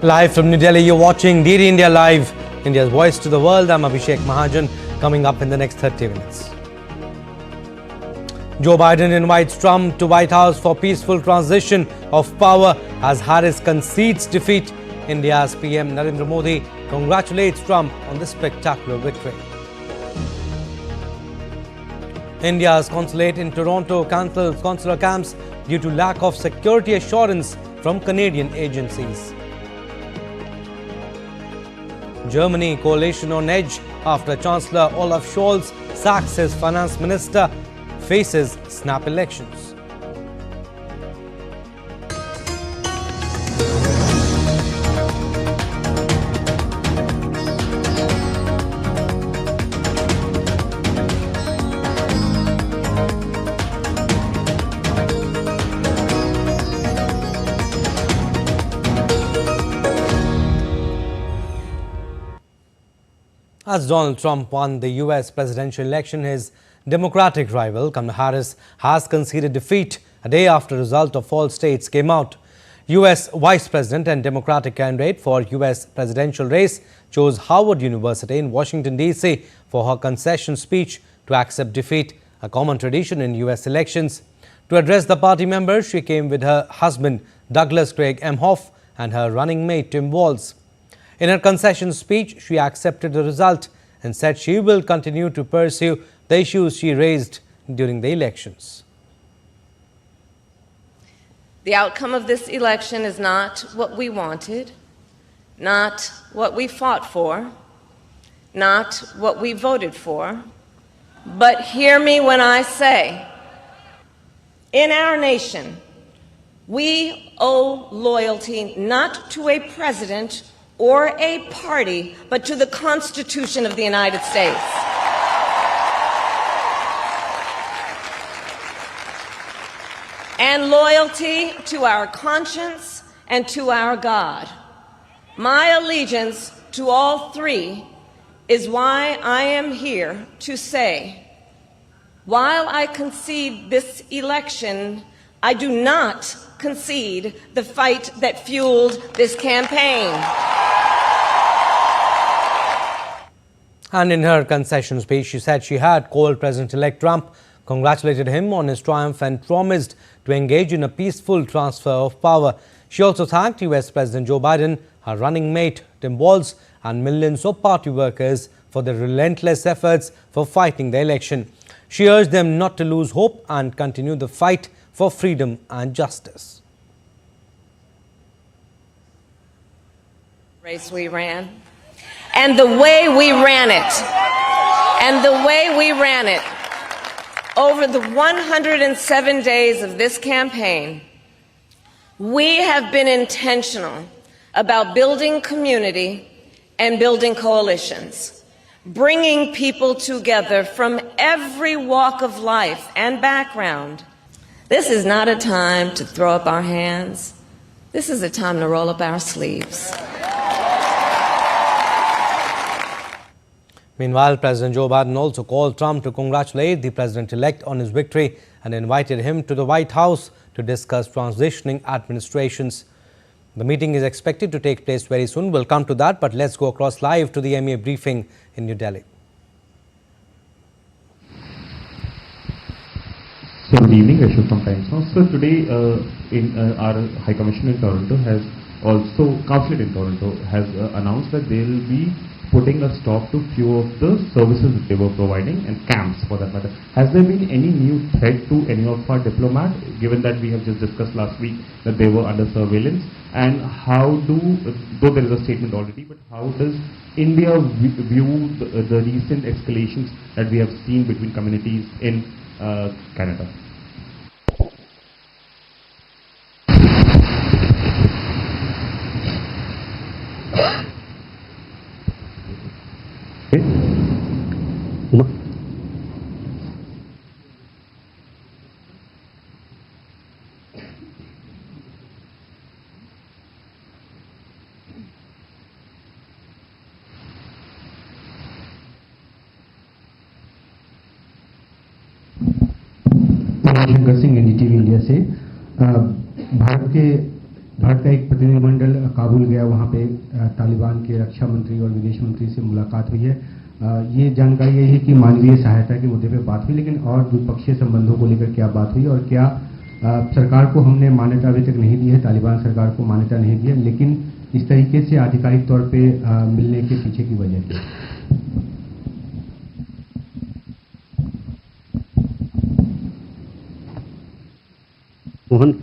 Live from New Delhi, you're watching DD India Live, India's voice to the world. I'm Abhishek Mahajan. Coming up in the next 30 minutes. Joe Biden invites Trump to White House for peaceful transition of power as Harris concedes defeat. India's PM Narendra Modi congratulates Trump on this spectacular victory. India's consulate in Toronto cancels consular camps due to lack of security assurance from Canadian agencies. Germany coalition on edge after Chancellor Olaf Scholz sacks his finance minister, faces snap elections. As Donald Trump won the US presidential election, his Democratic rival, Kamala Harris, has conceded defeat a day after the result of all states came out. US Vice President and Democratic candidate for US presidential race chose Howard University in Washington, D.C. for her concession speech to accept defeat, a common tradition in US elections. To address the party members, she came with her husband, Douglas Craig Emhoff, and her running mate, Tim Walz. In her concession speech, she accepted the result and said she will continue to pursue the issues she raised during the elections. The outcome of this election is not what we wanted, not what we fought for, not what we voted for, but hear me when I say, in our nation, we owe loyalty not to a president or a party, but to the Constitution of the United States. And loyalty to our conscience and to our God. My allegiance to all three is why I am here to say, while I concede this election, I do not concede the fight that fueled this campaign. And in her concession speech, she said she had called President-elect Trump, congratulated him on his triumph and promised to engage in a peaceful transfer of power. She also thanked US President Joe Biden, her running mate Tim Walz, and millions of party workers for their relentless efforts for fighting the election. She urged them not to lose hope and continue the fight for freedom and justice. Race we ran, and the way we ran it, over the 107 days of this campaign, we have been intentional about building community and building coalitions, bringing people together from every walk of life and background. This is not a time to throw up our hands. This is a time to roll up our sleeves. Meanwhile, President Joe Biden also called Trump to congratulate the president-elect on his victory and invited him to the White House to discuss transitioning administrations. The meeting is expected to take place very soon. We'll come to that, but let's go across live to the MEA briefing in New Delhi. So good evening, Rachel from Times Now. So today, our High Commissioner in Toronto has also, Consulate in Toronto has announced that they will be putting a stop to few of the services that they were providing and camps for that matter. Has there been any new threat to any of our diplomats, given that we have just discussed last week that they were under surveillance? And how though there is a statement already, but how does India view the recent escalations that we have seen between communities in Canada? Shankar Singh NDTV India से भारत के भारत का एक प्रतिनिधिमंडल काबुल गया, वहाँ पे तालिबान के रक्षा मंत्री और विदेश मंत्री से मुलाकात हुई है। ये जानकारी यही है कि मानवीय सहायता के मुद्दे पे बात हुई, लेकिन और द्विपक्षीय संबंधों को लेकर क्या बात हुई और क्या सरकार को हमने मान्यता अभी तक नहीं दी है, तालिबान सरकार को मान्यता नहीं दी है, लेकिन इस तरीके से आधिकारिक तौर पे मिलने के पीछे की वजह क्या है? Mohan,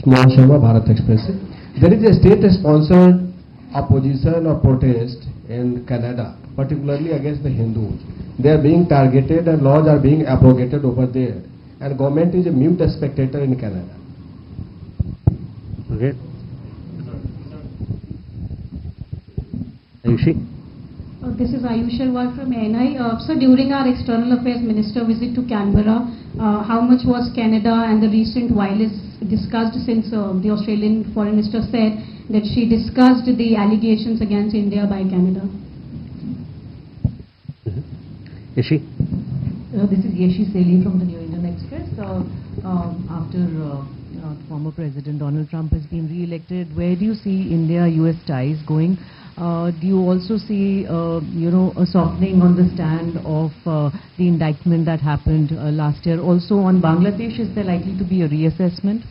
Mohan Sharma, Bharat Express. There is a state-sponsored opposition or protest in Canada, particularly against the Hindus. They are being targeted and laws are being abrogated over there. And government is a mute spectator in Canada. okay. Ayushi? This is Ayush Sharma from ANI. So during our External Affairs Minister visit to Canberra, how much was Canada and the recent violence discussed, since the Australian Foreign Minister said that she discussed the allegations against India by Canada? Yeshi? This is Yeshi Seli from the New Indian Express. After former President Donald Trump has been re-elected, where do you see India-US ties going? Do you also see, a softening on the stand of the indictment that happened last year? Also on Bangladesh, is there likely to be a reassessment?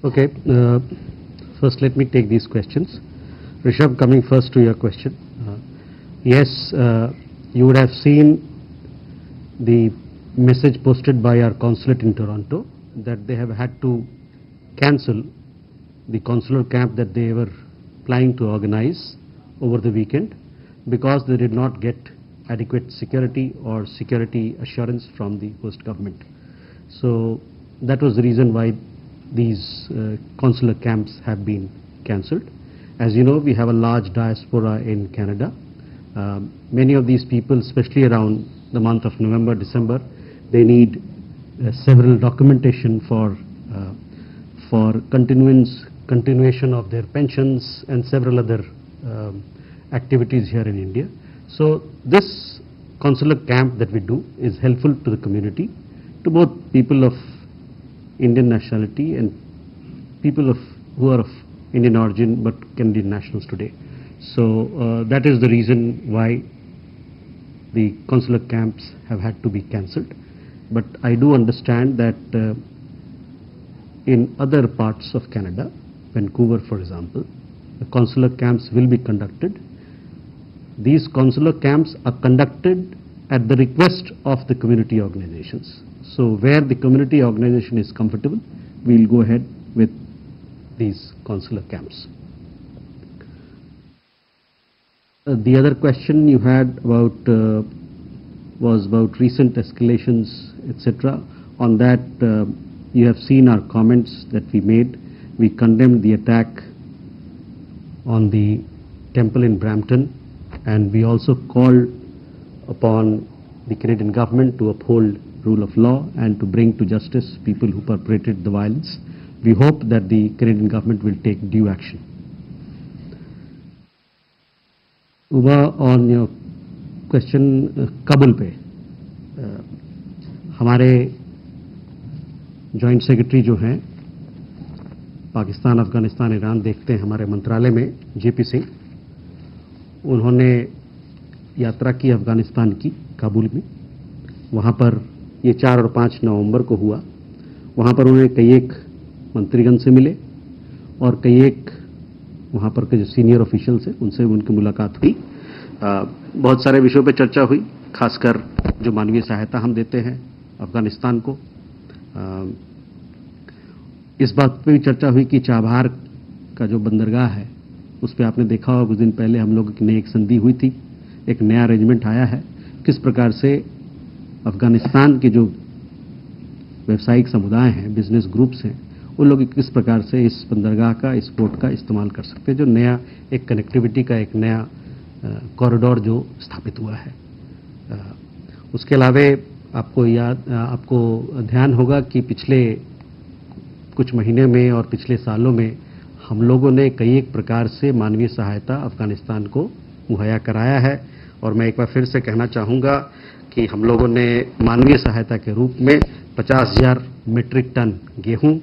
Okay. First, let me take these questions. Rishabh, coming first to your question. Yes, you would have seen the message posted by our consulate in Toronto that they have had to cancel the consular camp that they were planning to organize over the weekend because they did not get adequate security or security assurance from the host government. So that was the reason why these consular camps have been cancelled. As you know, we have a large diaspora in Canada. Many of these people, especially around the month of November, December, they need several documentation for continuation of their pensions and several other activities here in India. So this consular camp that we do is helpful to the community, to both people of Indian nationality and people who are of Indian origin but Canadian nationals today. So that is the reason why the consular camps have had to be cancelled. But I do understand that in other parts of Canada, Vancouver for example, the consular camps will be conducted. These consular camps are conducted at the request of the community organizations. So where the community organization is comfortable, we will go ahead with these consular camps. The other question you had about was about recent escalations, etc. On that, you have seen our comments that we made. We condemned the attack on the temple in Brampton, and we also called upon the Canadian government to uphold rule of law and to bring to justice people who perpetrated the violence. We hope that the Canadian government will take due action. Uba, on your question, Kabul पे हमारे joint secretary जो हैं Pakistan, Afghanistan, Iran देखते हैं हमारे मंत्रालय में, JP Singh, उन्होंने यात्रा की अफगानिस्तान की, काबुल में। वहाँ पर ये 4 और 5 नवंबर को हुआ। वहाँ पर उन्होंने कई एक मंत्रीगण से मिले और कई एक वहाँ पर के जो सीनियर ऑफिशियल्स हैं उनसे उनकी मुलाकात हुई। बहुत सारे विषयों पर चर्चा हुई, खासकर जो मानवीय सहायता हम देते हैं अफगानिस्तान को। इस बात पे भी चर्चा हुई कि चाबहार का जो बंदरगाह है उस पर आपने देखा होगा कुछ दिन पहले हम लोगों की नई एक संधि हुई थी, एक नया अरेंजमेंट आया है। किस प्रकार से अफगानिस्तान के जो व्यावसायिक समुदाय हैं, बिजनेस ग्रुप्स हैं, उन लोग किस प्रकार से इस बंदरगाह का, इस पोर्ट का इस्तेमाल कर सकते हैं, जो नया एक कनेक्टिविटी का एक नया कॉरिडोर जो स्थापित हुआ है। उसके अलावा आपको ध्यान होगा कि पिछले कुछ महीने में और पिछले सालों में हम लोगों ने कई एक प्रकार से मानवीय सहायता अफगानिस्तान को मुहैया कराया है। और मैं एक बार फिर से कहना चाहूँगा कि हम लोगों ने मानवीय सहायता के रूप में 50,000 मीट्रिक टन गेहूं,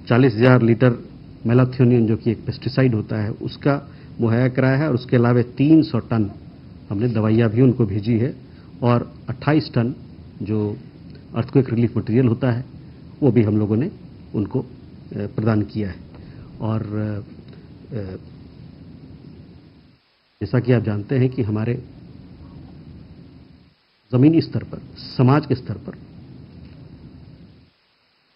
40,000 लीटर मेलाथ्योनिन जो कि एक पेस्टिसाइड होता है उसका मुहैया कराया है, और उसके अलावा 300 टन हमने दवाइयाँ भी उनको भेजी है, और 28 टन जो अर्थक्वेक रिलीफ मटेरियल होता है वो भी हम लोगों ने उनको प्रदान किया है। और जैसा कि आप जानते हैं कि हमारे ज़मीनी स्तर पर, समाज के स्तर पर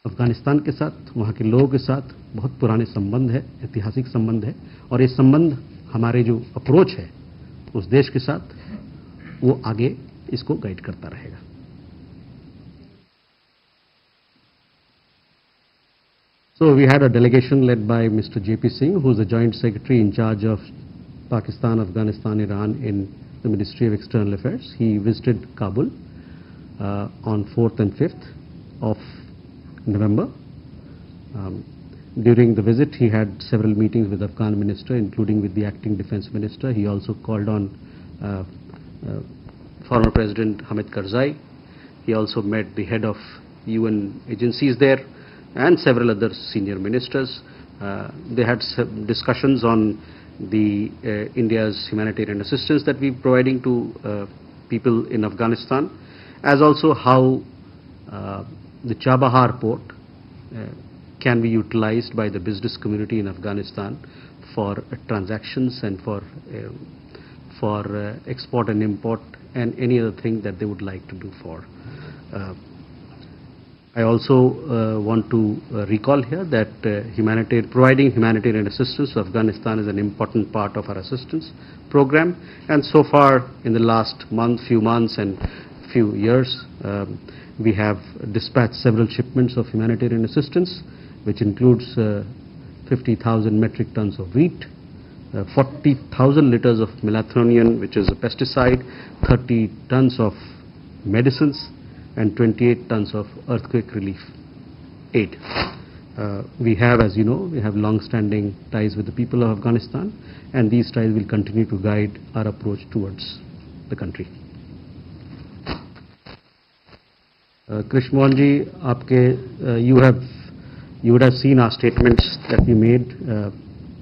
अफगानिस्तान के साथ, वहाँ के लोगों के साथ बहुत पुराने संबंध है, ऐतिहासिक संबंध है, और ये संबंध हमारे जो अप्रोच है उस देश के साथ वो आगे इसको गाइड करता रहेगा। So we had a delegation led by Mr. J.P. Singh, who is the Joint Secretary in charge of Pakistan, Afghanistan, Iran in the Ministry of External Affairs. He visited Kabul on 4th and 5th of November. During the visit, he had several meetings with the Afghan minister, including with the acting defense minister. He also called on former President Hamid Karzai. He also met the head of UN agencies there and several other senior ministers. They had some discussions on the India's humanitarian assistance that we're providing to people in Afghanistan, as also how the Chabahar port can be utilized by the business community in Afghanistan for transactions and for export and import and any other thing that they would like to do for. I also want to recall here that providing humanitarian assistance to Afghanistan is an important part of our assistance program, and so far in the last few months and few years, we have dispatched several shipments of humanitarian assistance, which includes 50,000 metric tons of wheat, 40,000 liters of melathronium, which is a pesticide, 30 tons of medicines, and 28 tons of earthquake relief aid. We have, as you know, we have long-standing ties with the people of Afghanistan, and these ties will continue to guide our approach towards the country. Krish Mohan ji, you would have seen our statements that we made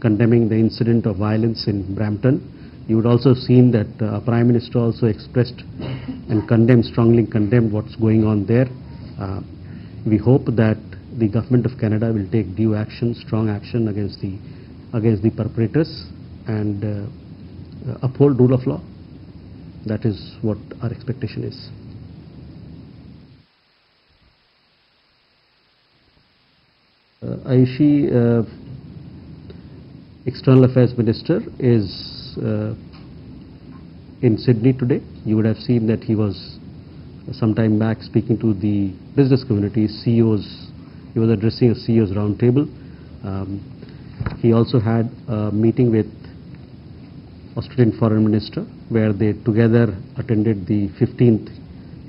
condemning the incident of violence in Brampton. You would also have seen that our Prime Minister also expressed and strongly condemned what's going on there. We hope that the Government of Canada will take due action, strong action against the perpetrators and uphold rule of law. That is what our expectation is. Ayushi, External Affairs Minister, is in Sydney today. You would have seen that he was some time back speaking to the business community, CEOs. He was addressing a CEOs roundtable. He also had a meeting with Australian Foreign Minister, where they together attended the 15th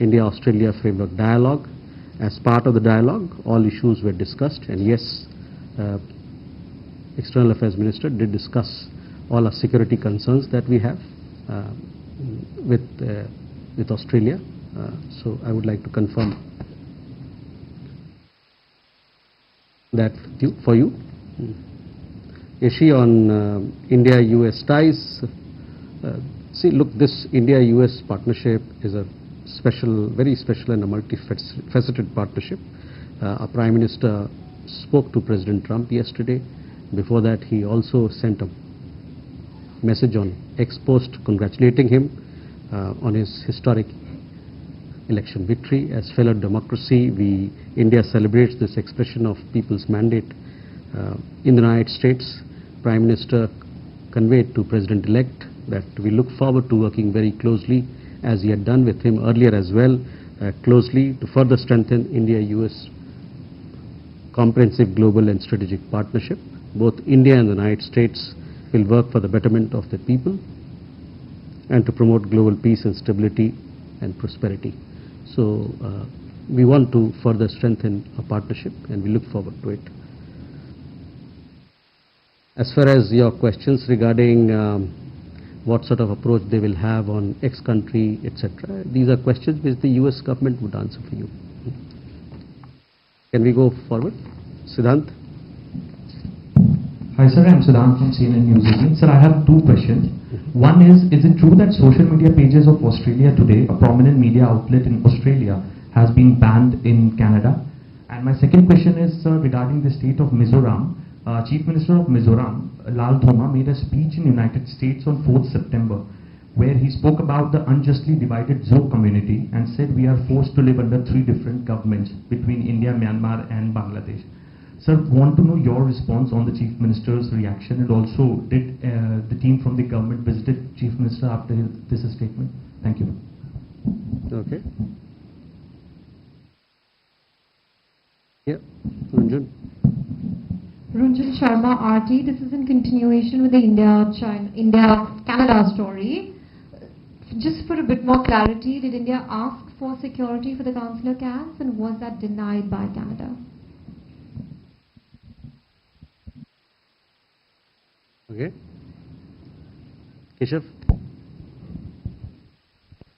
India-Australia Framework Dialogue. As part of the dialogue, all issues were discussed, and yes, External Affairs Minister did discuss all our security concerns that we have with Australia. So I would like to confirm that for you. Yeshi, on India-US ties, see, look, this India-US partnership is a very special and a multifaceted partnership. Our Prime Minister spoke to President Trump yesterday. Before that, he also sent a message on ex post congratulating him on his historic election victory. As fellow democracy, India celebrates this expression of people's mandate in the United States. Prime Minister conveyed to President-elect that we look forward to working very closely, as he had done with him earlier as well, closely to further strengthen India-US comprehensive global and strategic partnership. Both India and the United States will work for the betterment of the people and to promote global peace and stability and prosperity. So we want to further strengthen our partnership and we look forward to it. As far as your questions regarding what sort of approach they will have on X country, etc., these are questions which the US government would answer for you. Can we go forward? Siddhant? Hi sir, I'm Siddhant from CNN News 18. Sir, I have two questions. One is it true that social media pages of Australia Today, a prominent media outlet in Australia, has been banned in Canada? And my second question is, sir, regarding the state of Mizoram. Chief Minister of Mizoram, Lal Thoma, made a speech in the United States on 4th September, where he spoke about the unjustly divided Zoe community and said we are forced to live under three different governments between India, Myanmar and Bangladesh. Sir, want to know your response on the Chief Minister's reaction, and also did the team from the government visited Chief Minister after this statement? Thank you. Okay. Yeah, Ranjan. Runjun Sharma, RT. This is in continuation with the India-Canada story. Just for a bit more clarity, did India ask for security for the consular camps, and was that denied by Canada? Okay. Keshav?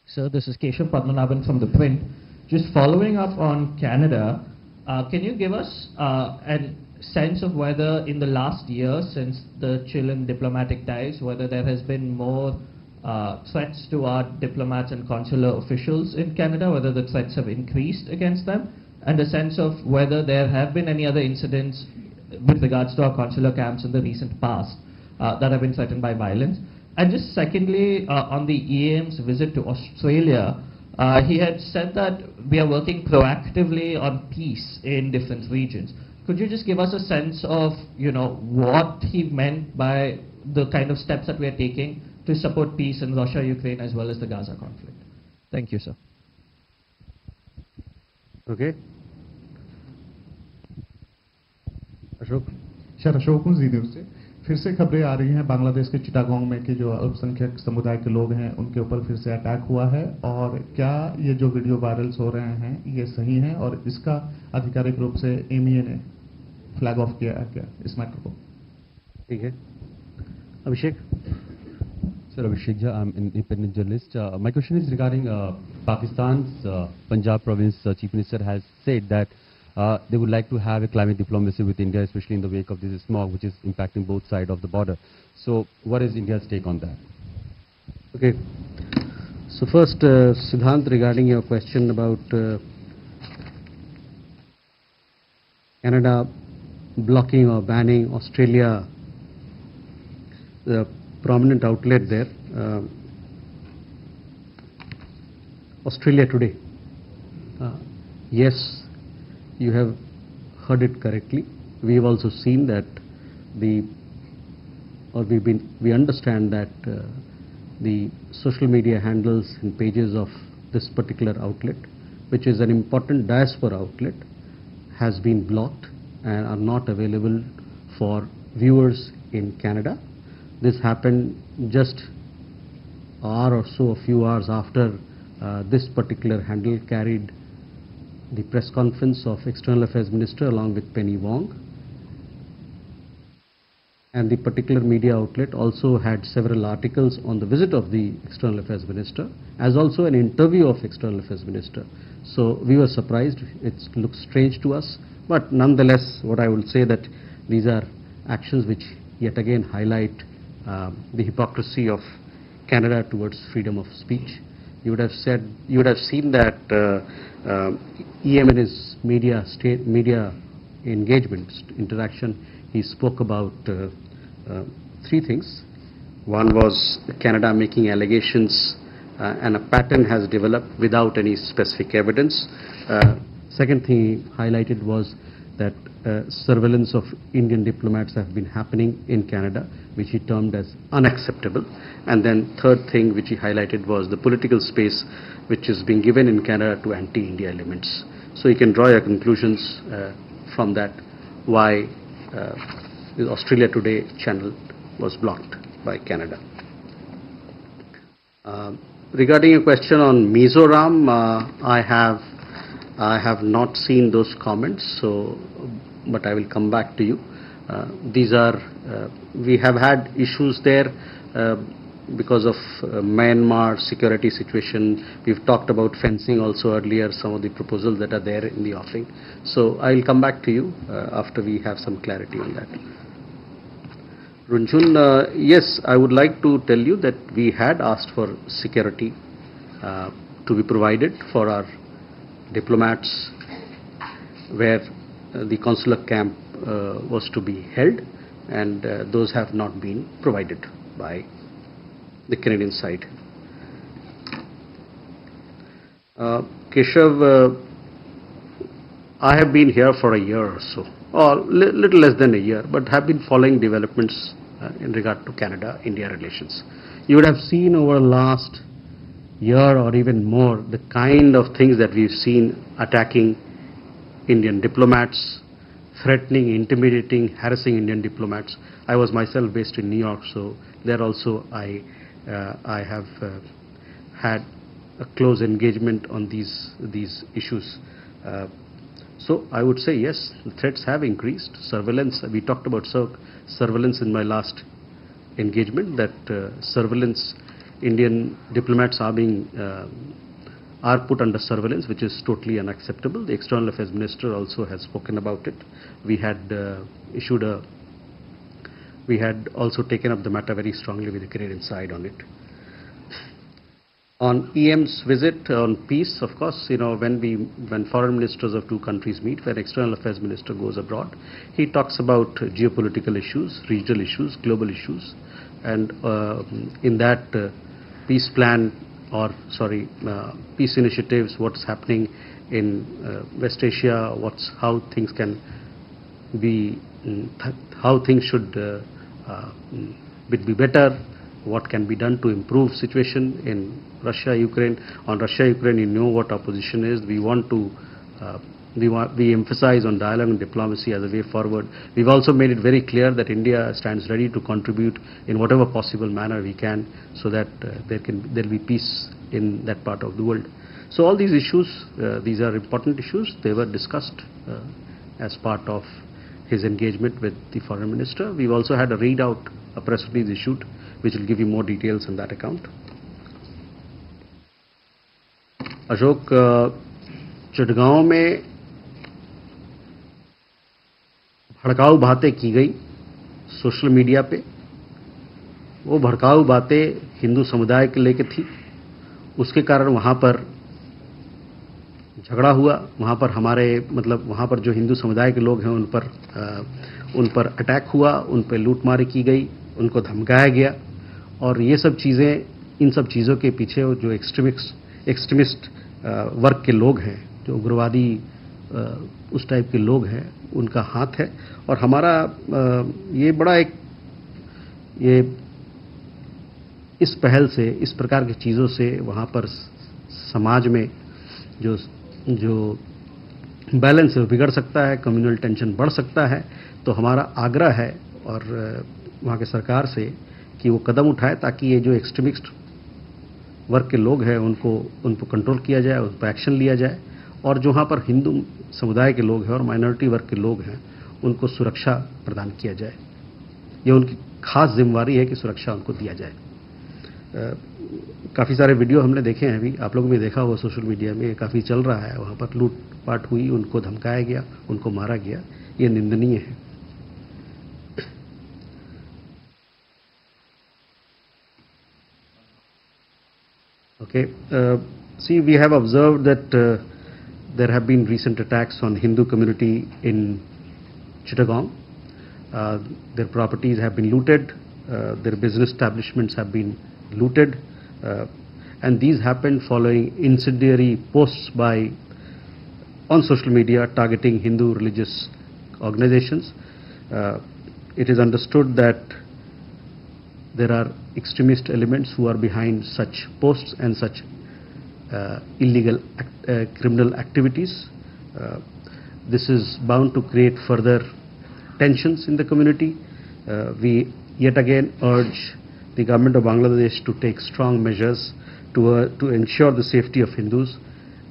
Sir, this is Keshav Padmanabhan from The Print. Just following up on Canada, can you give us a sense of whether in the last year, since the Chilean diplomatic ties, whether there has been more threats to our diplomats and consular officials in Canada, whether the threats have increased against them, and a sense of whether there have been any other incidents with regards to our consular camps in the recent past that have been threatened by violence. And just secondly, on the EAM's visit to Australia, he had said that we are working proactively on peace in different regions. Could you just give us a sense of, what he meant by the kind of steps that we are taking to support peace in Russia, Ukraine, as well as the Gaza conflict? Thank you, sir. Okay. Ashok? Sir Ashok हूँ जी news से। फिर से खबरें आ रही हैं बांग्लादेश के चिटागोंग में कि जो अल्पसंख्यक समुदाय के लोग हैं उनके ऊपर फिर से अटैक हुआ है, और क्या ये जो वीडियो वायरल्स हो रहे हैं ये सही हैं, और इसका आधिकारिक रूप से एमईए ने फ्लैग ऑफ किया है क्या इस मैटर को? ठीक है। अभिषेक? Sir, Abhishek Jha, I'm an independent journalist. My question is regarding Pakistan's Punjab province chief minister has said that they would like to have a climate diplomacy with India, especially in the wake of this smog, which is impacting both sides of the border. So, what is India's take on that? Okay. So first, Siddhant, regarding your question about Canada blocking or banning Australia, the prominent outlet there, Australia Today. Yes, you have heard it correctly. We have also seen that we understand that the social media handles and pages of this particular outlet, which is an important diaspora outlet, has been blocked and are not available for viewers in Canada. This happened just an hour or so, a few hours after this particular handle carried the press conference of External Affairs Minister along with Penny Wong. And the particular media outlet also had several articles on the visit of the External Affairs Minister, as also an interview of External Affairs Minister. So we were surprised. It looks strange to us, but nonetheless, what I will say that these are actions which yet again highlight the hypocrisy of Canada towards freedom of speech. You would have seen that EM in his media engagement interaction, he spoke about three things. One was Canada making allegations and a pattern has developed without any specific evidence. Second thing he highlighted was that surveillance of Indian diplomats have been happening in Canada, which he termed as unacceptable. And then third thing which he highlighted was the political space which is being given in Canada to anti-India elements. So you can draw your conclusions from that why the Australia Today channel was blocked by Canada. Regarding a question on Mizoram, I have not seen those comments, so but I will come back to you. These are we have had issues there because of Myanmar security situation. We've talked about fencing also earlier, some of the proposals that are there in the offing. So I'll come back to you after we have some clarity on that. Runjhun, yes, I would like to tell you that we had asked for security to be provided for our diplomats where the consular camp was to be held, and those have not been provided by the Canadian side. Keshav, I have been here for a year or so, or little less than a year, but have been following developments in regard to Canada-India relations. You would have seen over the last year or even more the kind of things that we've seen attacking Indian diplomats, threatening, intimidating, harassing Indian diplomats. I was myself based in New York, so there also I have had a close engagement on these issues. So I would say yes, the threats have increased. Surveillance, we talked about surveillance in my last engagement, that surveillance, Indian diplomats are put under surveillance, which is totally unacceptable. The External Affairs Minister also has spoken about it. We had also taken up the matter very strongly with the Canadian side on it. On EM's visit on peace, of course, when foreign ministers of two countries meet, when External Affairs Minister goes abroad, he talks about geopolitical issues, regional issues, global issues, and in that peace plan, peace initiatives, what's happening in West Asia, how things can be, how things should be better, what can be done to improve situation in Russia, Ukraine. On Russia, Ukraine, you know what our position is. We want to, we emphasize on dialogue and diplomacy as a way forward. We've also made it very clear that India stands ready to contribute in whatever possible manner we can, so that there'll be peace in that part of the world. So all these issues, these are important issues. They were discussed as part of his engagement with the foreign minister. We've also had a readout, a press release issued, which will give you more details on that account. Ashok, Chittagong में भड़काऊ बातें की गई social media पे। वो भड़काऊ बातें हिंदू समुदाय के लेके थी, उसके कारण वहाँ पर झगड़ा हुआ। वहाँ पर वहाँ पर जो हिंदू समुदाय के लोग हैं उन पर अटैक हुआ, उन पर लूटमारी की गई, उनको धमकाया गया। और ये सब चीज़ें, इन सब चीज़ों के पीछे जो एक्सट्रीमिस्ट वर्ग के लोग हैं, जो उग्रवादी उस टाइप के लोग हैं, उनका हाथ है। और हमारा ये बड़ा इस पहल से, इस प्रकार की चीज़ों से वहाँ पर समाज में जो बैलेंस है वो बिगड़ सकता है, कम्युनल टेंशन बढ़ सकता है। तो हमारा आग्रह है और वहाँ के सरकार से कि वो कदम उठाए ताकि ये जो एक्सट्रीमिस्ट वर्ग के लोग हैं उनको कंट्रोल किया जाए, उन पर एक्शन लिया जाए, और जो वहाँ पर हिंदू समुदाय के लोग हैं और माइनॉरिटी वर्ग के लोग हैं उनको सुरक्षा प्रदान किया जाए। ये उनकी खास जिम्मेवारी है कि सुरक्षा उनको दिया जाए। काफ़ी सारे वीडियो हमने देखे हैं, अभी आप लोगों ने देखा हुआ सोशल मीडिया में, काफ़ी चल रहा है। वहाँ पर लूटपाट हुई, उनको धमकाया गया, उनको मारा गया, ये निंदनीय है। Okay, see, we have observed that there have been recent attacks on Hindu community in Chittagong. Their properties have been looted, their business establishments have been looted, and these happened following incendiary posts on social media targeting Hindu religious organizations. It is understood that there are extremist elements who are behind such posts and such illegal criminal activities. This is bound to create further tensions in the community. We yet again urge the government of Bangladesh to take strong measures to ensure the safety of Hindus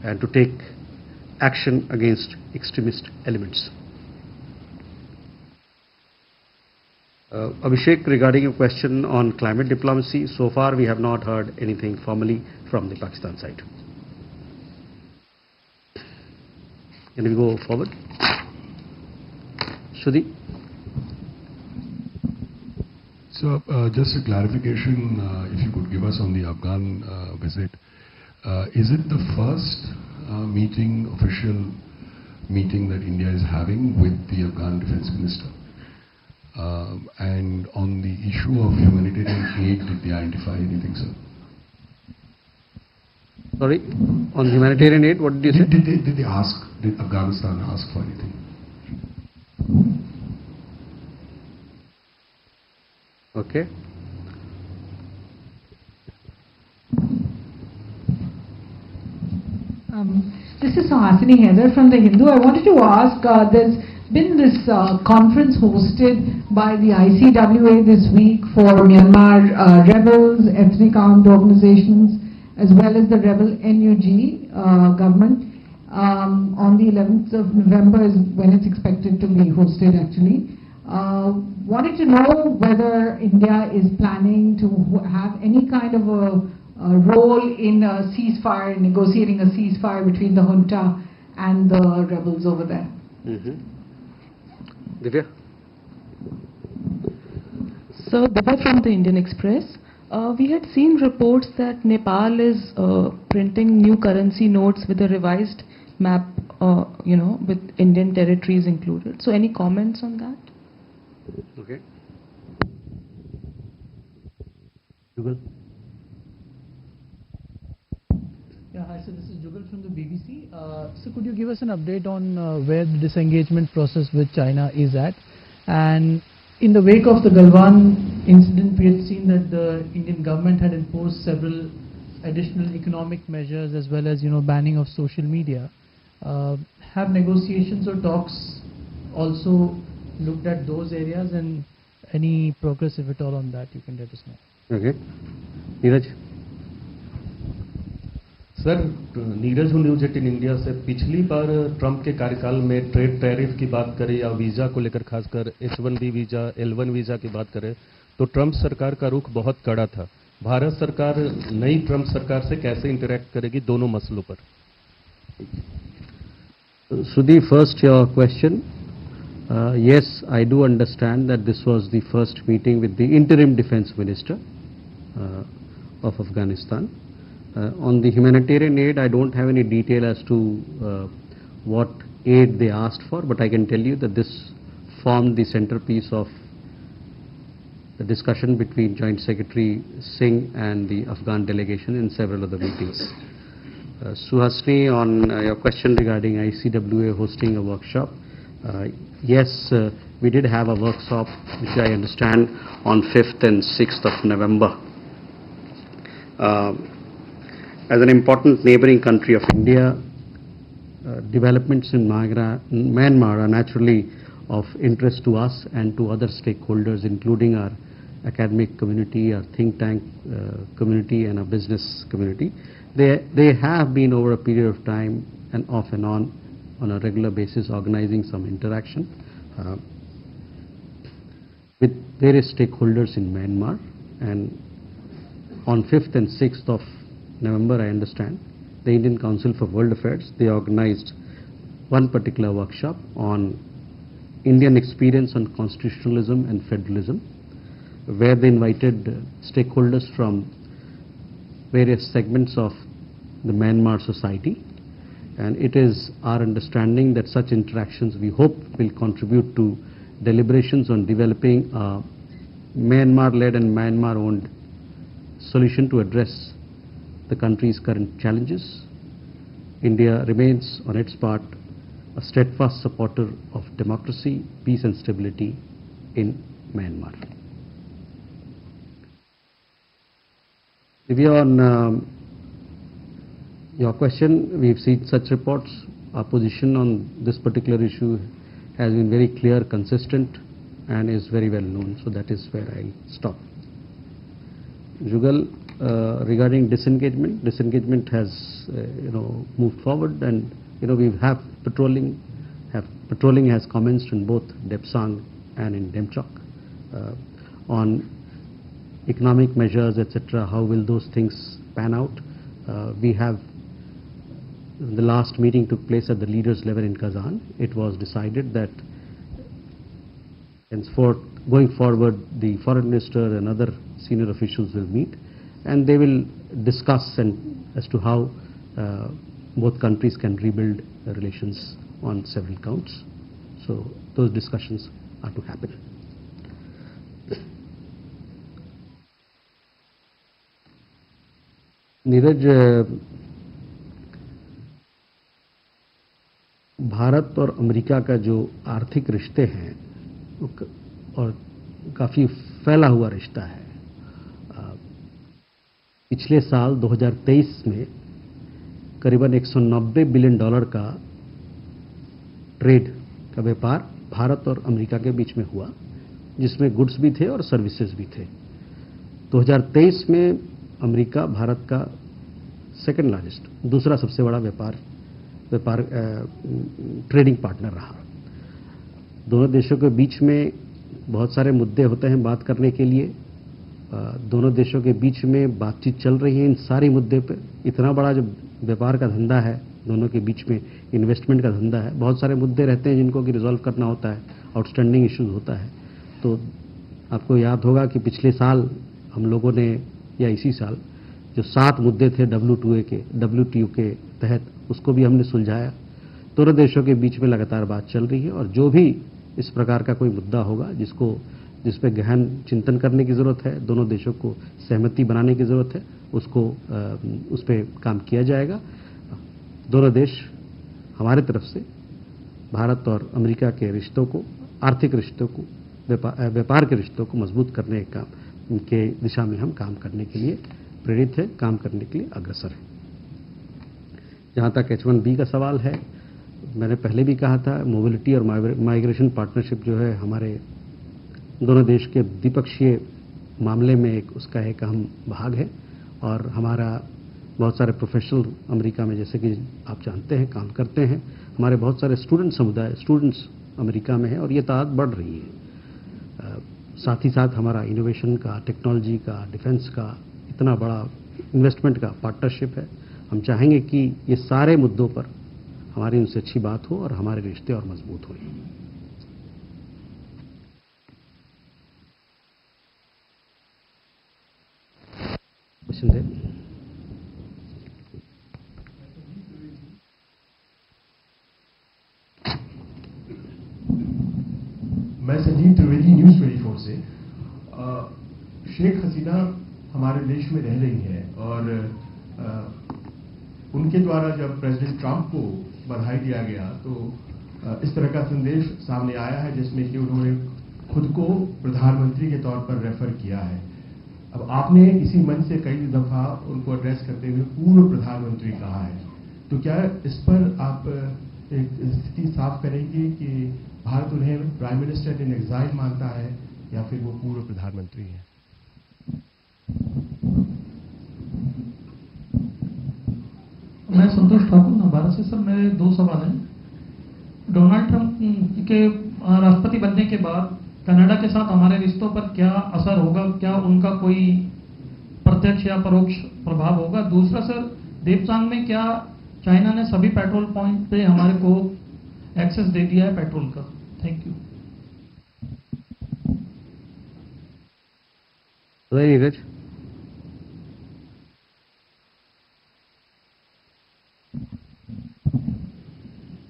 and to take action against extremist elements. Abhishek, regarding a question on climate diplomacy, so far we have not heard anything formally from the Pakistan side. Can we go forward? Shruti? So, just a clarification, if you could give us on the Afghan visit. Is it the first official meeting that India is having with the Afghan defense minister? And on the issue of humanitarian aid, did they identify anything, sir? Sorry, on humanitarian aid, what did you say? Did Afghanistan ask for anything? Okay. This is Hasini Heather from The Hindu. I wanted to ask, there's been this conference hosted by the ICWA this week for Myanmar rebels, ethnic armed organizations, as well as the rebel NUG government. On the 11th of November is when it's expected to be hosted actually. Wanted to know whether India is planning to have any kind of a role in a ceasefire, negotiating a ceasefire between the junta and the rebels over there. Divya? So, Divya from the Indian Express. We had seen reports that Nepal is printing new currency notes with a revised map, with Indian territories included. So, any comments on that? Okay. Jugal? Yeah, hi, so this is Jugal from the BBC. So could you give us an update on where the disengagement process with China is at? And in the wake of the Galwan incident, we had seen that the Indian government had imposed several additional economic measures as well as, banning of social media. Have negotiations or talks also looked at those areas, and any progress, if at all, on that you can let us know? Okay. Neeraj? Sir, Neeraj हूँ news 18 India से। पिछली बार Trump के कार्यकाल में trade tariff की बात करें या वीज़ा को लेकर खासकर H1B वीज़ा, L1 वीज़ा की बात करें तो ट्रंप सरकार का रुख बहुत कड़ा था। भारत सरकार नई ट्रंप सरकार से कैसे इंटरैक्ट करेगी दोनों मसलों पर? Sudhi, first your question. Yes, I do understand that this was the first meeting with the interim defense minister of Afghanistan. On the humanitarian aid, I don't have any detail as to what aid they asked for, but I can tell you that this formed the centerpiece of the discussion between Joint Secretary Singh and the Afghan delegation in several other meetings. Suhasini, on your question regarding ICWA hosting a workshop, yes, we did have a workshop, which I understand, on 5th and 6th of November. As an important neighboring country of India, developments in Myanmar are naturally of interest to us and to other stakeholders, including our academic community, our think tank community, and our business community. They have been, over a period of time and off and on a regular basis, organizing some interaction with various stakeholders in Myanmar. And on 5th and 6th of November, I understand, the Indian Council for World Affairs, they organized one particular workshop on Indian experience on constitutionalism and federalism, where they invited stakeholders from various segments of the Myanmar society. And it is our understanding that such interactions, we hope, will contribute to deliberations on developing a Myanmar-led and Myanmar-owned solution to address the country's current challenges. India remains, on its part, a steadfast supporter of democracy, peace and stability in Myanmar. Divya, on your question, we've seen such reports. Our position on this particular issue has been very clear, consistent, and is very well known. So that is where I'll stop. Jugal, regarding disengagement has moved forward, and we have patrolling has commenced in both Depsang and in Demchok. On economic measures, etc., how will those things pan out? We have, the last meeting took place at the leaders level in Kazan. It was decided that henceforth, going forward, the foreign minister and other senior officials will meet, and they will discuss as to how both countries can rebuild relations on several counts. So those discussions are to happen. Neeraj, Bharat और America का जो आर्थिक रिश्ते हैं और काफ़ी फैला हुआ रिश्ता है, पिछले साल 2023 में करीबन $190 बिलियन का ट्रेड का व्यापार भारत और अमेरिका के बीच में हुआ, जिसमें गुड्स भी थे और सर्विसेज भी थे। 2023 में अमेरिका भारत का सेकंड लार्जेस्ट, दूसरा सबसे बड़ा व्यापार ट्रेडिंग पार्टनर रहा। दोनों देशों के बीच में बहुत सारे मुद्दे होते हैं बात करने के लिए। दोनों देशों के बीच में बातचीत चल रही है इन सारी मुद्दे पे। इतना बड़ा जो व्यापार का धंधा है, दोनों के बीच में इन्वेस्टमेंट का धंधा है, बहुत सारे मुद्दे रहते हैं जिनको कि रिजॉल्व करना होता है, आउटस्टैंडिंग इश्यूज होता है। तो आपको याद होगा कि पिछले साल हम लोगों ने, या इसी साल, जो 7 मुद्दे थे WTO के तहत, उसको भी हमने सुलझाया। दोनों देशों के बीच में लगातार बात चल रही है, और जो भी इस प्रकार का कोई मुद्दा होगा जिस पे गहन चिंतन करने की ज़रूरत है, दोनों देशों को सहमति बनाने की ज़रूरत है, उस पर काम किया जाएगा। दोनों देश हमारे तरफ से भारत और अमेरिका के रिश्तों को, आर्थिक रिश्तों को, व्यापार के रिश्तों को मजबूत करने के दिशा में हम काम करने के लिए प्रेरित है, काम करने के लिए अग्रसर है। जहाँ तक H1B का सवाल है, मैंने पहले भी कहा था, मोबिलिटी और माइग्रेशन पार्टनरशिप जो है हमारे दोनों देश के द्विपक्षीय मामले में उसका एक अहम भाग है। और हमारा बहुत सारे प्रोफेशनल अमेरिका में, जैसे कि आप जानते हैं, काम करते हैं। हमारे बहुत सारे स्टूडेंट्स अमेरिका में हैं, और ये तादाद बढ़ रही है। साथ ही साथ हमारा इनोवेशन का, टेक्नोलॉजी का, डिफेंस का इतना बड़ा इन्वेस्टमेंट का पार्टनरशिप है। हम चाहेंगे कि ये सारे मुद्दों पर हमारी उनसे अच्छी बात हो और हमारे रिश्ते और मजबूत हों। मैं संजीव त्रिवेदी, न्यूज़ 24 से। शेख हसीना हमारे देश में रह रही हैं, और उनके द्वारा जब प्रेसिडेंट ट्रंप को बधाई दिया गया, तो इस तरह का संदेश सामने आया है जिसमें कि उन्होंने खुद को प्रधानमंत्री के तौर पर रेफर किया है। अब आपने इसी मंच से कई दफा उनको एड्रेस करते हुए पूर्व प्रधानमंत्री कहा है, तो क्या इस पर आप एक स्थिति साफ करेंगे कि भारत उन्हें प्राइम मिनिस्टर इन एग्जाइल मानता है या फिर वो पूर्व प्रधानमंत्री है? मैं संतोष ठाकुर, भारत से। सर, मेरे 2 सवाल हैं। डोनाल्ड ट्रंप के राष्ट्रपति बनने के बाद कनाडा के साथ हमारे रिश्तों पर क्या असर होगा? क्या उनका कोई प्रत्यक्ष या परोक्ष प्रभाव होगा? दूसरा सर, देपसांग में क्या चाइना ने सभी पेट्रोल पॉइंट पे हमारे को एक्सेस दे दिया है पेट्रोल का? Thank you. नीरज,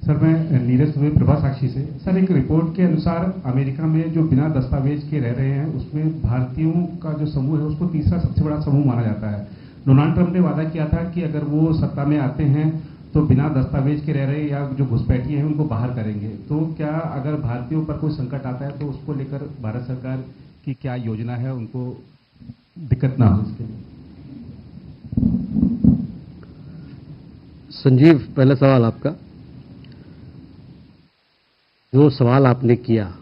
सर, मैं नीरज दुबे, प्रभा साक्षी से। सर, एक रिपोर्ट के अनुसार अमेरिका में जो बिना दस्तावेज के रह रहे हैं, उसमें भारतीयों का जो समूह है उसको तीसरा सबसे बड़ा समूह माना जाता है। डोनाल्ड ट्रंप ने वादा किया था कि अगर वो सत्ता में आते हैं तो बिना दस्तावेज के रह रहे या जो घुसपैठिए हैं उनको बाहर करेंगे। तो क्या अगर भारतीयों पर कोई संकट आता है तो उसको लेकर भारत सरकार की क्या योजना है, उनको दिक्कत ना हो इसके लिए? संजीव, पहला सवाल आपका, जो सवाल आपने किया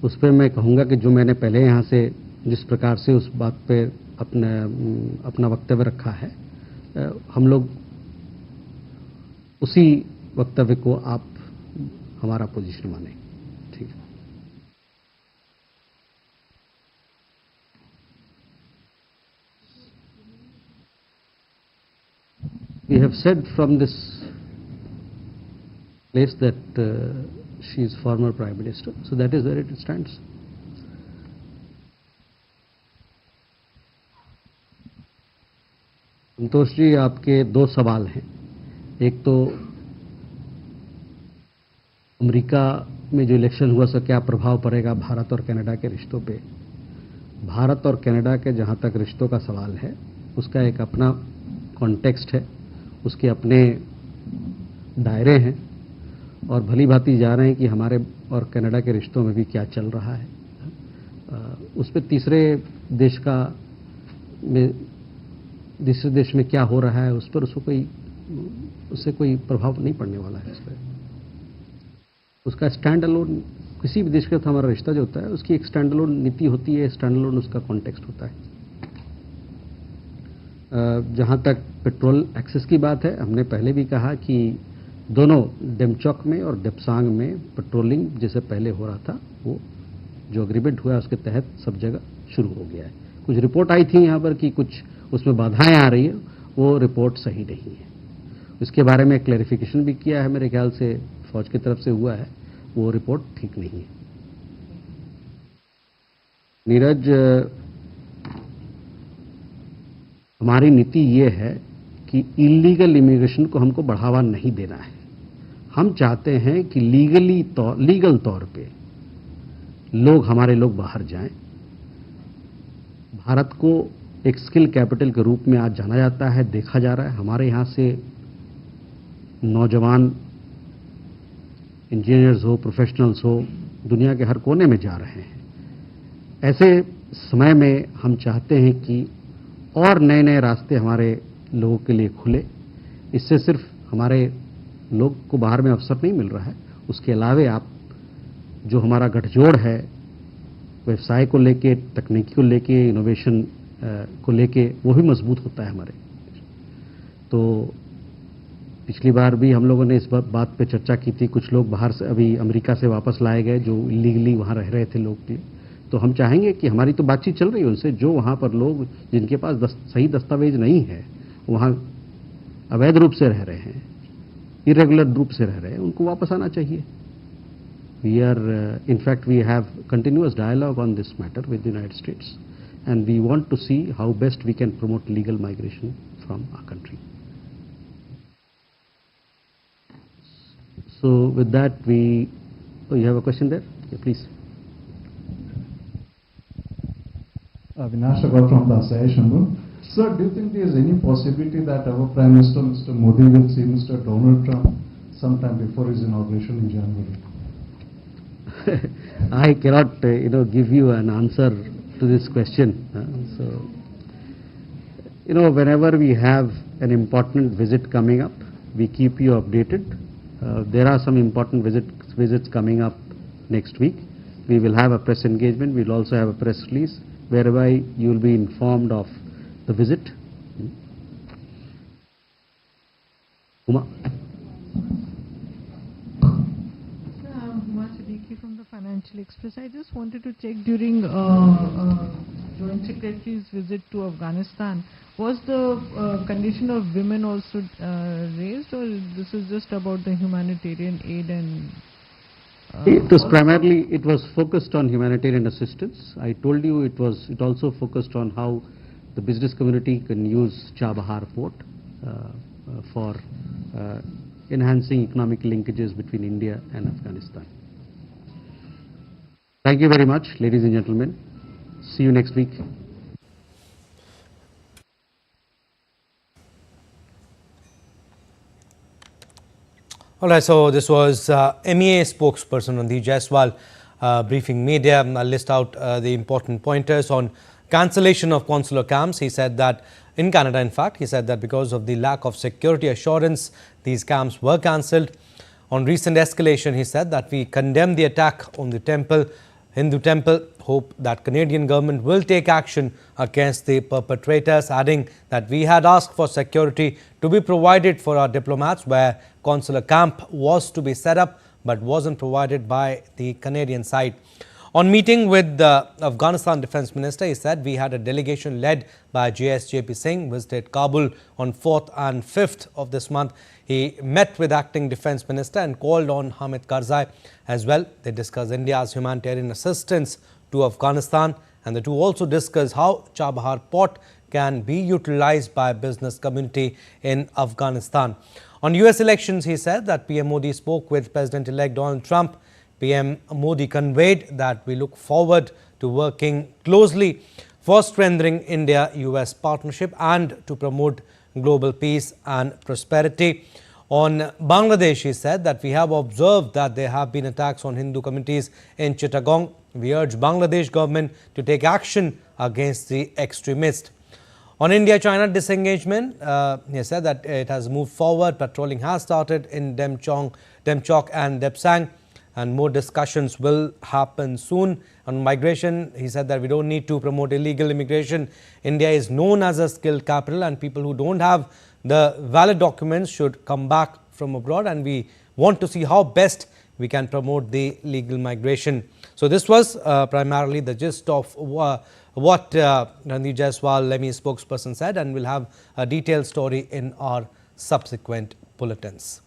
उस पर मैं कहूँगा कि जो मैंने पहले यहाँ से जिस प्रकार से उस बात पे अपना वक्तव्य रखा है, हम लोग उसी वक्तव्य को आप हमारा पोजीशन माने। ठीक है। We have said from this place that she is former Prime Minister, so that is where it stands. Santosh ji, आपके दो सवाल हैं। एक तो अमेरिका में जो इलेक्शन हुआ उसका क्या प्रभाव पड़ेगा भारत और कनाडा के रिश्तों पे। भारत और कनाडा के जहाँ तक रिश्तों का सवाल है उसका एक अपना कॉन्टेक्स्ट है, उसके अपने दायरे हैं और भली भांति जा रहे हैं कि हमारे और कनाडा के रिश्तों में भी क्या चल रहा है। उस पर तीसरे देश में क्या हो रहा है उस पर उससे कोई प्रभाव नहीं पड़ने वाला है। इस पर उसका स्टैंड अलोन, किसी भी देश के साथ हमारा रिश्ता जो होता है उसकी एक स्टैंड अलोन नीति होती है, स्टैंड अलोन उसका कॉन्टेक्स्ट होता है। जहाँ तक पेट्रोल एक्सेस की बात है, हमने पहले भी कहा कि दोनों डेमचौक में और देपसांग में पेट्रोलिंग जैसे पहले हो रहा था वो जो एग्रीमेंट हुआ है उसके तहत सब जगह शुरू हो गया है। कुछ रिपोर्ट आई थी यहाँ पर कि कुछ उसमें बाधाएं आ रही है, वो रिपोर्ट सही नहीं है। इसके बारे में क्लैरिफिकेशन भी किया है, मेरे ख्याल से फौज की तरफ से हुआ है, वो रिपोर्ट ठीक नहीं है। नीरज, हमारी नीति ये है कि इलीगल इमिग्रेशन को हमको बढ़ावा नहीं देना है। हम चाहते हैं कि लीगल तौर पे हमारे लोग बाहर जाएं। भारत को एक स्किल कैपिटल के रूप में आज जाना जाता है, देखा जा रहा है। हमारे यहाँ से नौजवान इंजीनियर्स हो, प्रोफेशनल्स हो, दुनिया के हर कोने में जा रहे हैं। ऐसे समय में हम चाहते हैं कि और नए नए रास्ते हमारे लोगों के लिए खुले। इससे सिर्फ हमारे लोग को बाहर में अवसर नहीं मिल रहा है, उसके अलावे आप जो हमारा गठजोड़ है व्यवसाय को लेके, तकनीकी को लेके, इनोवेशन को लेके, वो भी मजबूत होता है हमारे। तो पिछली बार भी हम लोगों ने इस बात पे चर्चा की थी। कुछ लोग बाहर से अभी अमेरिका से वापस लाए गए जो इलीगली वहाँ रह रहे थे लोग के। तो हम चाहेंगे कि हमारी तो बातचीत चल रही है उनसे, जो वहाँ पर लोग जिनके पास सही दस्तावेज नहीं है, वहाँ अवैध रूप से रह रहे हैं, इरेगुलर रूप से रह रहे हैं, उनको वापस आना चाहिए। We are, in fact, we have continuous dialogue on this matter with the United States, and we want to see how best we can promote legal migration from our country. So, with that, you have a question there? Yeah, please. Avinash Agarwal from the Association. Sir, do you think there is any possibility that our Prime Minister, Mr. Modi, will see Mr. Donald Trump sometime before his inauguration in January? I cannot, give you an answer to this question. Whenever we have an important visit coming up, we keep you updated. There are some important visits coming up next week. We will have a press engagement. We will also have a press release whereby you will be informed of the visit. Uma. From the Financial Express. I just wanted to check during Joint Secretary's visit to Afghanistan, was the condition of women also raised, or this is just about the humanitarian aid and... It was focused on humanitarian assistance. I told you it also focused on how the business community can use Chabahar port for enhancing economic linkages between India and Afghanistan. Thank you very much, ladies and gentlemen. See you next week. All right, so this was MEA spokesperson Randeep Jaiswal briefing media. I'll list out the important pointers on cancellation of consular camps. He said that in Canada, in fact, he said that because of the lack of security assurance, these camps were cancelled. On recent escalation, he said that we condemn the attack on the Hindu temple, hope that Canadian government will take action against the perpetrators, adding that we had asked for security to be provided for our diplomats where consular camp was to be set up but wasn't provided by the Canadian side. On meeting with the Afghanistan Defence Minister, he said we had a delegation led by JSJP Singh visited Kabul on 4th and 5th of this month. He met with Acting Defence Minister and called on Hamid Karzai as well. They discussed India's humanitarian assistance to Afghanistan, and the two also discussed how Chabahar port can be utilised by business community in Afghanistan. On US elections, he said that PM Modi spoke with President-elect Donald Trump. PM Modi conveyed that we look forward to working closely for strengthening India-US partnership and to promote global peace and prosperity. On Bangladesh, he said that we have observed that there have been attacks on Hindu communities in Chittagong. We urge Bangladesh government to take action against the extremists. On India-China disengagement, he said that it has moved forward. Patrolling has started in Demchok and Depsang, and more discussions will happen soon. On migration, he said that we don't need to promote illegal immigration. India is known as a skilled capital, and people who don't have the valid documents should come back from abroad, and we want to see how best we can promote the legal migration. So this was primarily the gist of what Randeep Jaiswal, Lemmy spokesperson, said, and we'll have a detailed story in our subsequent bulletins.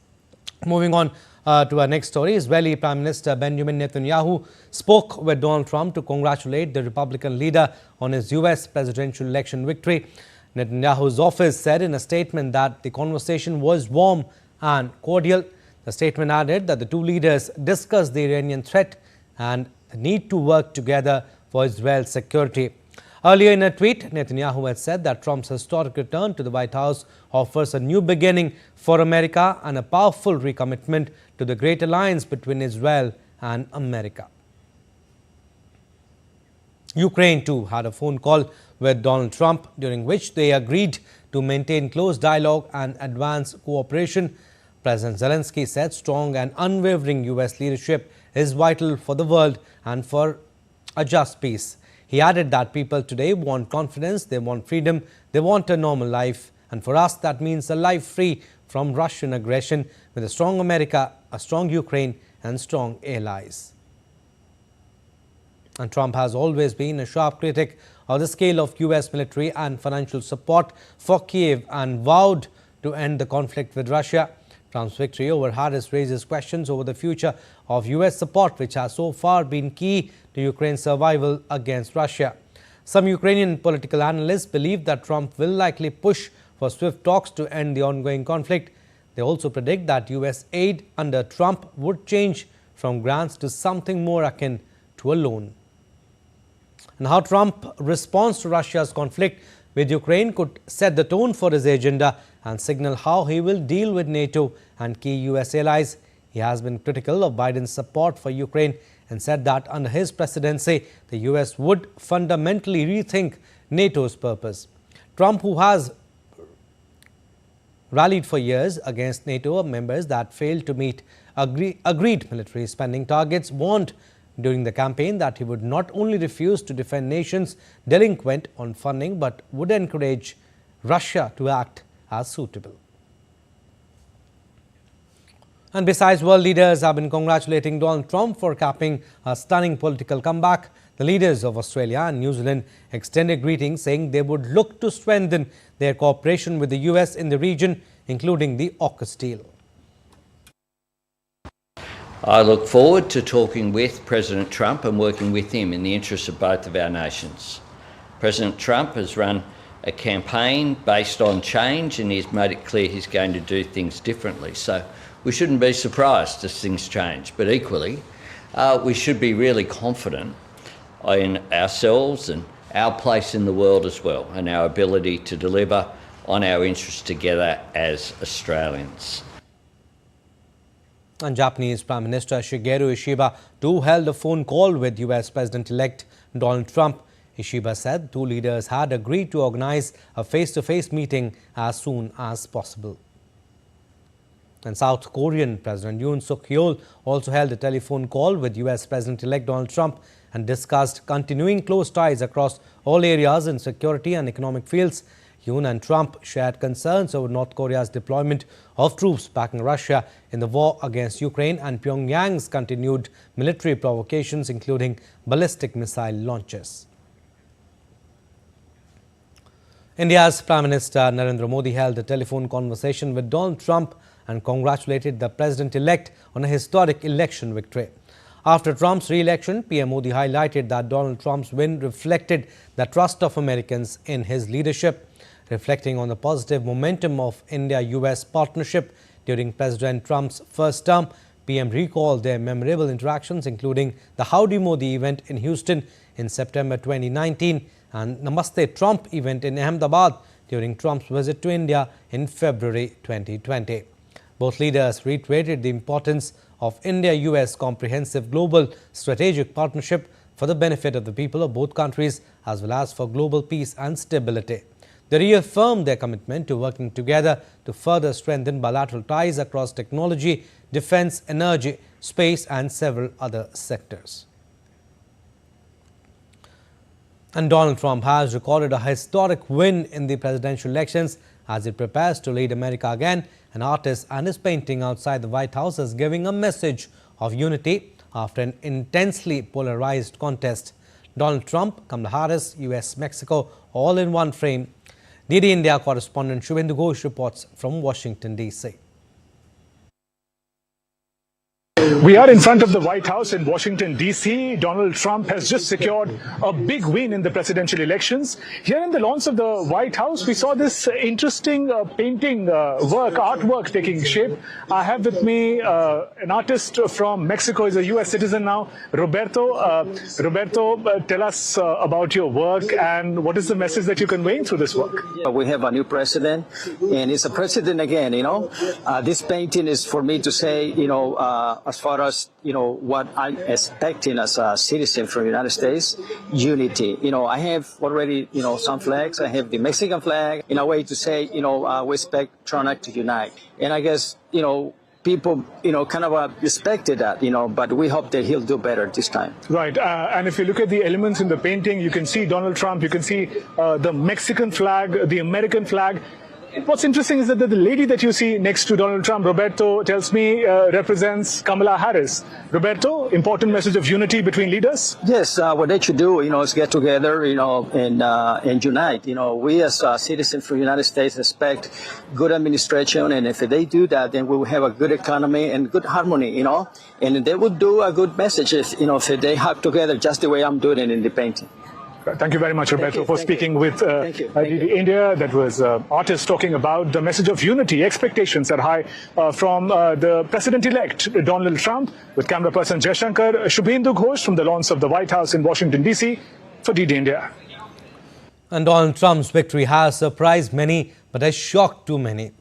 Moving on to our next story, Israeli Prime Minister Benjamin Netanyahu spoke with Donald Trump to congratulate the Republican leader on his US presidential election victory. Netanyahu's office said in a statement that the conversation was warm and cordial. The statement added that the two leaders discussed the Iranian threat and the need to work together for Israel's security. Earlier in a tweet, Netanyahu had said that Trump's historic return to the White House offers a new beginning for America and a powerful recommitment to the great alliance between Israel and America. Ukraine too had a phone call with Donald Trump, during which they agreed to maintain close dialogue and advance cooperation. President Zelensky said strong and unwavering US leadership is vital for the world and for a just peace. He added that people today want confidence, they want freedom, they want a normal life, and for us that means a life free from Russian aggression with a strong America, a strong Ukraine and strong allies. And Trump has always been a sharp critic of the scale of US military and financial support for Kiev and vowed to end the conflict with Russia. Trump's victory over Harris raises questions over the future of US support, which has so far been key to Ukraine's survival against Russia. Some Ukrainian political analysts believe that Trump will likely push for swift talks to end the ongoing conflict. They also predict that US aid under Trump would change from grants to something more akin to a loan. And how Trump responds to Russia's conflict with Ukraine could set the tone for his agenda and signal how he will deal with NATO and key US allies. He has been critical of Biden's support for Ukraine and said that under his presidency, the US would fundamentally rethink NATO's purpose. Trump, who has rallied for years against NATO members that failed to meet agreed military spending targets, warned during the campaign that he would not only refuse to defend nations delinquent on funding, but would encourage Russia to act as suitable. And besides, world leaders have been congratulating Donald Trump for capping a stunning political comeback. The leaders of Australia and New Zealand extended greetings, saying they would look to strengthen their cooperation with the US in the region, including the AUKUS deal. I look forward to talking with President Trump and working with him in the interests of both of our nations. President Trump has run a campaign based on change, and he's made it clear he's going to do things differently. So we shouldn't be surprised as things change, but equally we should be really confident in ourselves and our place in the world as well, and our ability to deliver on our interests together as Australians. And Japanese Prime Minister Shigeru Ishiba too held a phone call with US President-elect Donald Trump. Ishiba said two leaders had agreed to organize a face-to-face meeting as soon as possible. And South Korean President Yoon Suk-yeol also held a telephone call with US President-elect Donald Trump and discussed continuing close ties across all areas in security and economic fields. Yoon and Trump shared concerns over North Korea's deployment of troops backing Russia in the war against Ukraine and Pyongyang's continued military provocations, including ballistic missile launches. India's Prime Minister Narendra Modi held a telephone conversation with Donald Trump and congratulated the president-elect on a historic election victory. After Trump's re-election, PM Modi highlighted that Donald Trump's win reflected the trust of Americans in his leadership. Reflecting on the positive momentum of India-US partnership during President Trump's first term, PM recalled their memorable interactions, including the Howdy Modi event in Houston in September 2019 and Namaste Trump event in Ahmedabad during Trump's visit to India in February 2020. Both leaders reiterated the importance of India-US comprehensive global strategic partnership for the benefit of the people of both countries as well as for global peace and stability. They reaffirmed their commitment to working together to further strengthen bilateral ties across technology, defense, energy, space and several other sectors. And Donald Trump has recorded a historic win in the presidential elections as he prepares to lead America again. An artist and his painting outside the White House is giving a message of unity after an intensely polarized contest. Donald Trump, Kamala Harris, US, Mexico, all in one frame. DD India correspondent Shubhendu Ghosh reports from Washington, D.C. We are in front of the White House in Washington, D.C. Donald Trump has just secured a big win in the presidential elections. Here in the lawns of the White House, we saw this interesting painting artwork taking shape. I have with me an artist from Mexico, he's a U.S. citizen now, Roberto. Roberto, tell us about your work and what is the message that you're conveying through this work? We have a new president, and it's a president again, you know. This painting is for me to say, you know, as far as, you know, what I'm expecting as a citizen from the United States, unity. You know, I have already, you know, some flags. I have the Mexican flag in a way to say, you know, we expect Tronac to unite. And I guess, you know, people, you know, kind of expected that, you know, but we hope that he'll do better this time. Right. And if you look at the elements in the painting, you can see Donald Trump, you can see the Mexican flag, the American flag. What's interesting is that the lady that you see next to Donald Trump, Roberto, tells me represents Kamala Harris. Roberto, important message of unity between leaders? Yes, what they should do, you know, is get together, you know, and unite. You know, we as citizens from the United States expect good administration, and if they do that, then we will have a good economy and good harmony, you know, and they would do a good message if, you know, if they hug together just the way I'm doing it in the painting. Thank you very much, Roberto, for speaking with India. That was artists talking about the message of unity. Expectations are high from the president-elect, Donald Trump, with camera person Jaishankar. Shubhendu Ghosh from the lawns of the White House in Washington, D.C. for DD India. And Donald Trump's victory has surprised many, but has shocked too many.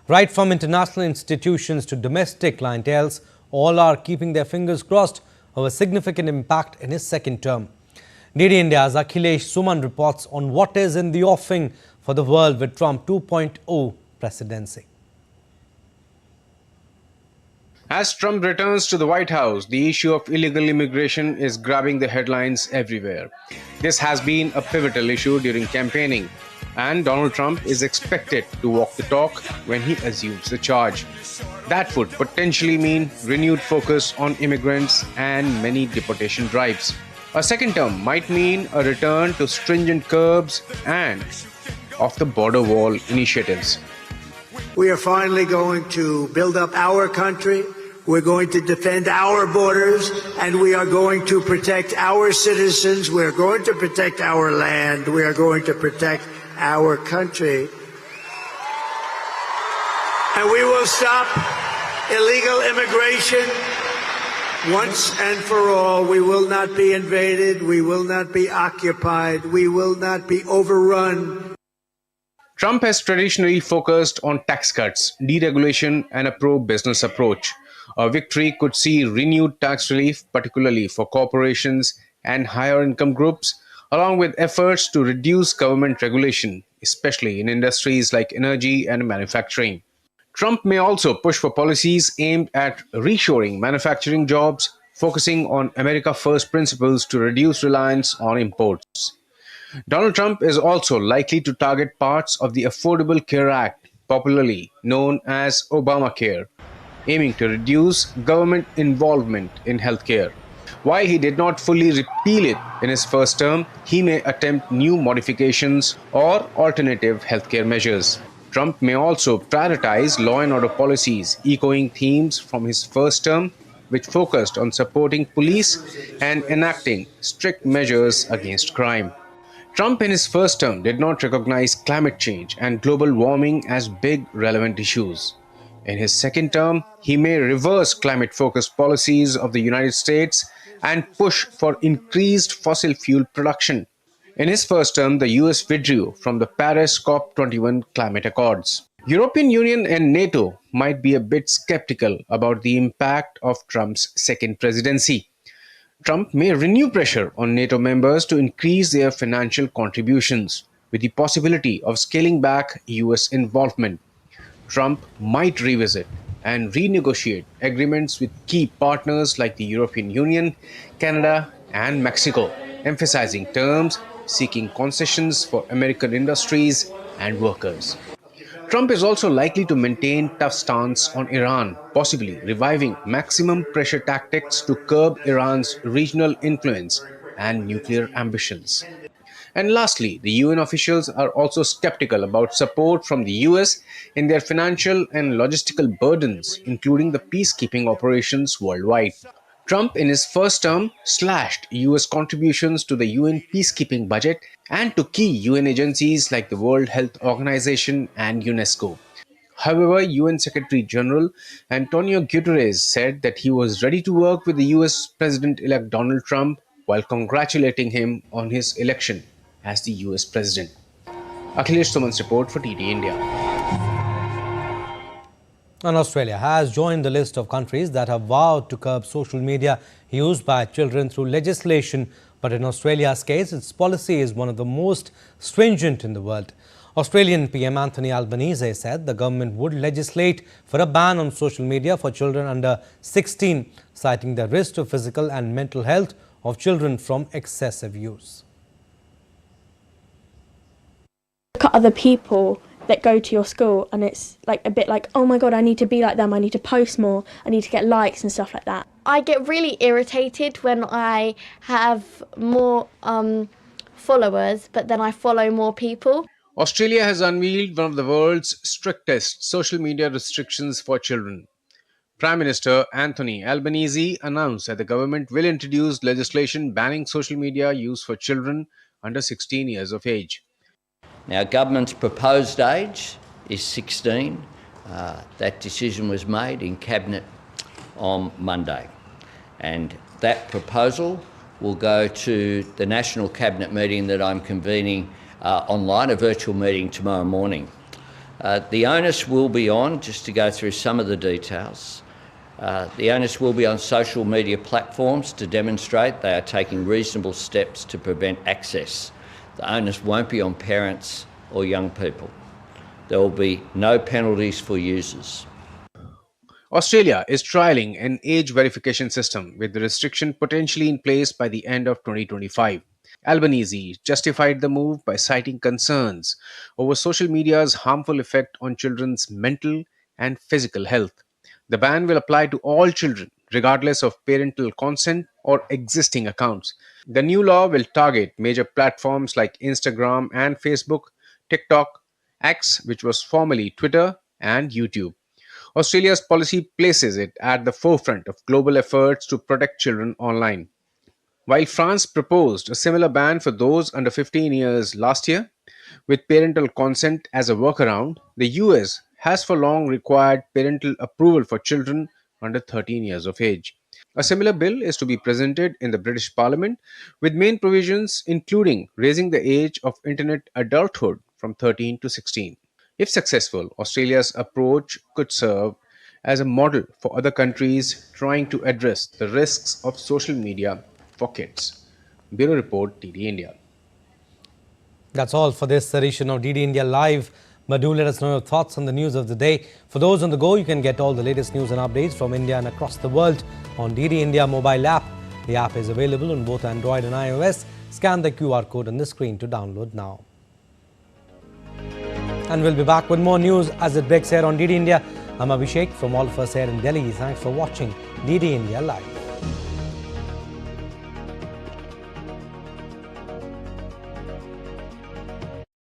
Right from international institutions to domestic clienteles, all are keeping their fingers crossed over significant impact in his second term. DD India's Akhilesh Suman reports on what is in the offing for the world with Trump 2.0 presidency. As Trump returns to the White House, the issue of illegal immigration is grabbing the headlines everywhere. This has been a pivotal issue during campaigning, and Donald Trump is expected to walk the talk when he assumes the charge. That would potentially mean renewed focus on immigrants and many deportation drives. A second term might mean a return to stringent curbs and of the border wall initiatives. We are finally going to build up our country. We're going to defend our borders, and we are going to protect our citizens. We're going to protect our land. We are going to protect our country. And we will stop illegal immigration once and for all. We will not be invaded. We will not be occupied. We will not be overrun. Trump has traditionally focused on tax cuts, deregulation, and a pro-business approach. A victory could see renewed tax relief, particularly for corporations and higher income groups, along with efforts to reduce government regulation, especially in industries like energy and manufacturing. Trump may also push for policies aimed at reshoring manufacturing jobs, focusing on America First principles to reduce reliance on imports. Donald Trump is also likely to target parts of the Affordable Care Act, popularly known as Obamacare, aiming to reduce government involvement in healthcare. While he did not fully repeal it in his first term, he may attempt new modifications or alternative healthcare measures. Trump may also prioritize law and order policies, echoing themes from his first term, which focused on supporting police and enacting strict measures against crime. Trump in his first term did not recognize climate change and global warming as big relevant issues. In his second term, he may reverse climate focused policies of the United States and push for increased fossil fuel production. In his first term, the US withdrew from the Paris COP21 climate accords. European Union and NATO might be a bit skeptical about the impact of Trump's second presidency. Trump may renew pressure on NATO members to increase their financial contributions, with the possibility of scaling back US involvement. Trump might revisit and renegotiate agreements with key partners like the European Union, Canada, and Mexico, emphasizing terms seeking concessions for American industries and workers. Trump is also likely to maintain tough stance on Iran, possibly reviving maximum pressure tactics to curb Iran's regional influence and nuclear ambitions. And lastly, the UN officials are also skeptical about support from the US in their financial and logistical burdens, including the peacekeeping operations worldwide. Trump, in his first term, slashed US contributions to the UN peacekeeping budget and to key UN agencies like the World Health Organization and UNESCO. However, UN Secretary General Antonio Guterres said that he was ready to work with the US President-elect Donald Trump while congratulating him on his election as the US President. Akhilesh Suman's report for TD India. And Australia has joined the list of countries that have vowed to curb social media used by children through legislation. But in Australia's case, its policy is one of the most stringent in the world. Australian PM Anthony Albanese said the government would legislate for a ban on social media for children under 16, citing the risk to physical and mental health of children from excessive use. Look at other people that go to your school and it's like a bit like, oh my god, I need to be like them, I need to post more, I need to get likes and stuff like that. I get really irritated when I have more followers, but then I follow more people. Australia has unveiled one of the world's strictest social media restrictions for children. Prime Minister Anthony Albanese announced that the government will introduce legislation banning social media use for children under 16 years of age. Now, government's proposed age is 16. That decision was made in Cabinet on Monday. And that proposal will go to the National Cabinet meeting that I'm convening online, a virtual meeting tomorrow morning. The onus will be on, just to go through some of the details, the onus will be on social media platforms to demonstrate they are taking reasonable steps to prevent access. The onus won't be on parents or young people. There will be no penalties for users. Australia is trialling an age verification system with the restriction potentially in place by the end of 2025. Albanese justified the move by citing concerns over social media's harmful effect on children's mental and physical health. The ban will apply to all children, regardless of parental consent or existing accounts. The new law will target major platforms like Instagram and Facebook, TikTok, X, which was formerly Twitter, and YouTube. Australia's policy places it at the forefront of global efforts to protect children online. While France proposed a similar ban for those under 15 years last year, with parental consent as a workaround, the US has for long required parental approval for children under 13 years of age. A similar bill is to be presented in the British Parliament, with main provisions including raising the age of internet adulthood from 13 to 16. If successful, Australia's approach could serve as a model for other countries trying to address the risks of social media for kids. Bureau Report, DD India. That's all for this edition of DD India Live. But do let us know your thoughts on the news of the day. For those on the go, you can get all the latest news and updates from India and across the world on DD India mobile app. The app is available on both Android and iOS. Scan the QR code on the screen to download now. And we'll be back with more news as it breaks here on DD India. I'm Abhishek from all of us here in Delhi. Thanks for watching DD India Live.